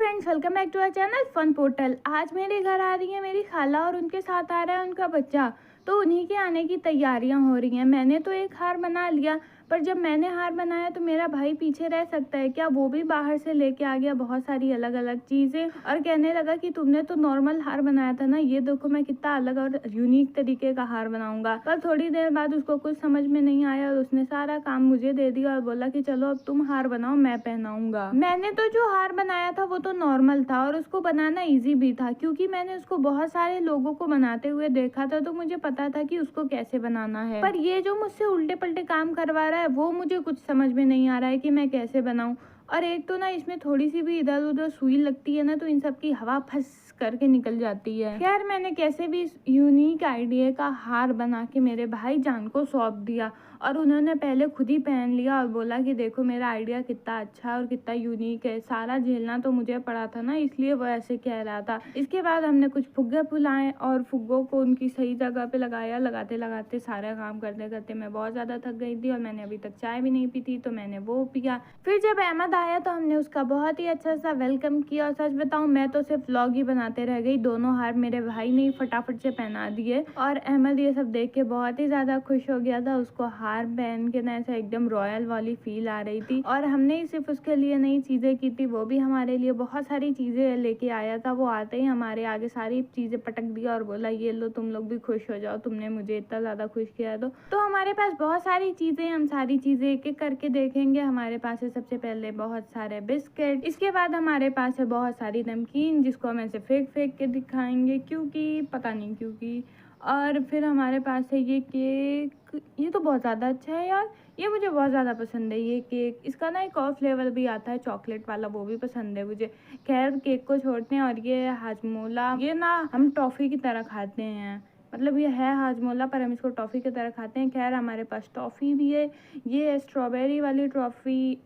Friends, welcome back to our channel Fun Portal. आज मेरे घर आ रही है मेरी खाला और उनके साथ आ रहा है उनका बच्चा। तो उन्हीं के आने की तैयारियां हो रही हैं। मैंने तो एक हार बना लिया, पर जब मैंने हार बनाया तो मेरा भाई पीछे रह सकता है क्या? वो भी बाहर से लेके आ गया बहुत सारी अलग अलग चीज़ें और कहने लगा कि तुमने तो नॉर्मल हार बनाया था ना, ये देखो मैं कितना अलग और यूनिक तरीके का हार बनाऊंगा। पर थोड़ी देर बाद उसको कुछ समझ में नहीं आया और उसने सारा काम मुझे दे दिया और बोला कि चलो अब तुम हार बनाओ, मैं पहनाऊंगा। मैंने तो जो हार बनाया था वो तो नॉर्मल था और उसको बनाना इजी भी था, क्योंकि मैंने उसको बहुत सारे लोगों को बनाते हुए देखा था, तो मुझे पता था कि उसको कैसे बनाना है। पर ये जो मुझसे उल्टे पल्टे काम करवा रहा है वो मुझे कुछ समझ में नहीं आ रहा है कि मैं कैसे बनाऊं। और एक तो ना इसमें थोड़ी सी भी इधर उधर सुई लगती है ना, तो इन सब की हवा फंस करके निकल जाती है। खैर, मैंने कैसे भी इस यूनिक आइडिया का हार बना के मेरे भाई जान को सौंप दिया और उन्होंने पहले खुद ही पहन लिया और बोला कि देखो मेरा आइडिया कितना अच्छा और कितना यूनिक है। सारा झेलना तो मुझे पड़ा था ना, इसलिए वो ऐसे कह रहा था। इसके बाद हमने कुछ फुग्गे फुलाए और फुग्गों को उनकी सही जगह पे लगाया। लगाते लगाते सारा काम करते करते मैं बहुत ज़्यादा थक गई थी और मैंने अभी तक चाय भी नहीं पी थी, तो मैंने वो पिया। फिर जब अहमद आया तो हमने उसका बहुत ही अच्छा सा वेलकम किया और सच बताऊं मैं तो सिर्फ व्लॉग ही बनाते रह गई। दोनों हार मेरे भाई ने फटाफट से पहना दिए और अहमद ये सब देख के बहुत ही ज़्यादा खुश हो गया था। उसको हार पहन के ना ऐसा एकदम रॉयल वाली फील आ रही थी। और हमने ही सिर्फ उसके लिए नई चीज़ें की थी, वो भी हमारे लिए बहुत सारी चीज़ें लेके आया था। वो आते ही हमारे आगे सारी चीज़ें पटक दिया और बोला ये लो तुम लोग भी खुश हो जाओ, तुमने मुझे इतना ज़्यादा खुश किया। तो हमारे पास बहुत सारी चीज़ें, हम सारी चीज़ें एक एक करके देखेंगे। हमारे पास है सबसे पहले बहुत सारे बिस्किट, इसके बाद हमारे पास है बहुत सारी नमकीन जिसको हम ऐसे फेंक फेंक के दिखाएंगे, क्योंकि पता नहीं क्योंकि। और फिर हमारे पास है ये केक, ये तो बहुत ज़्यादा अच्छा है यार, ये मुझे बहुत ज़्यादा पसंद है ये केक। इसका ना एक और फ्लेवर भी आता है चॉकलेट वाला, वो भी पसंद है मुझे। खैर केक को छोड़ते हैं। और ये हाजमोला, ये ना हम टॉफ़ी की तरह खाते हैं, मतलब ये है हाजमोला पर हम इसको टॉफ़ी की तरह खाते हैं। खैर हमारे पास टॉफ़ी भी है, ये स्ट्रॉबेरी वाली ट्रॉफ़ी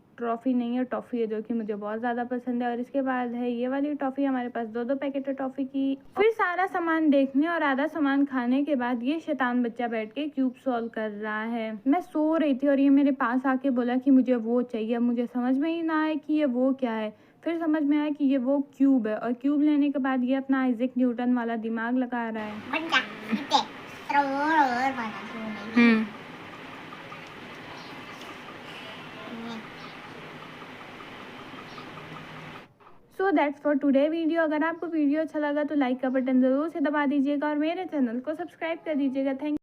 नहीं है, टॉफ़ी है, जो कि मुझे बहुत ज़्यादा पसंद है। और इसके बाद है ये वाली टॉफ़ी, हमारे पास दो पैकेट है टॉफ़ी की। फिर सारा सामान देखने और आधा सामान खाने के बाद ये शैतान बच्चा बैठ के क्यूब सॉल्व कर रहा है। मैं सो रही थी और ये मेरे पास आके बोला कि मुझे वो चाहिए। मुझे समझ में ही ना आया कि ये वो क्या है। फिर समझ में आया कि ये वो क्यूब है और क्यूब लेने के बाद ये अपना आइजैक न्यूटन वाला दिमाग लगा रहा है। So that's for today video. अगर आपको वीडियो अच्छा लगा तो लाइक का बटन ज़रूर से दबा दीजिएगा और मेरे चैनल को सब्सक्राइब कर दीजिएगा। थैंक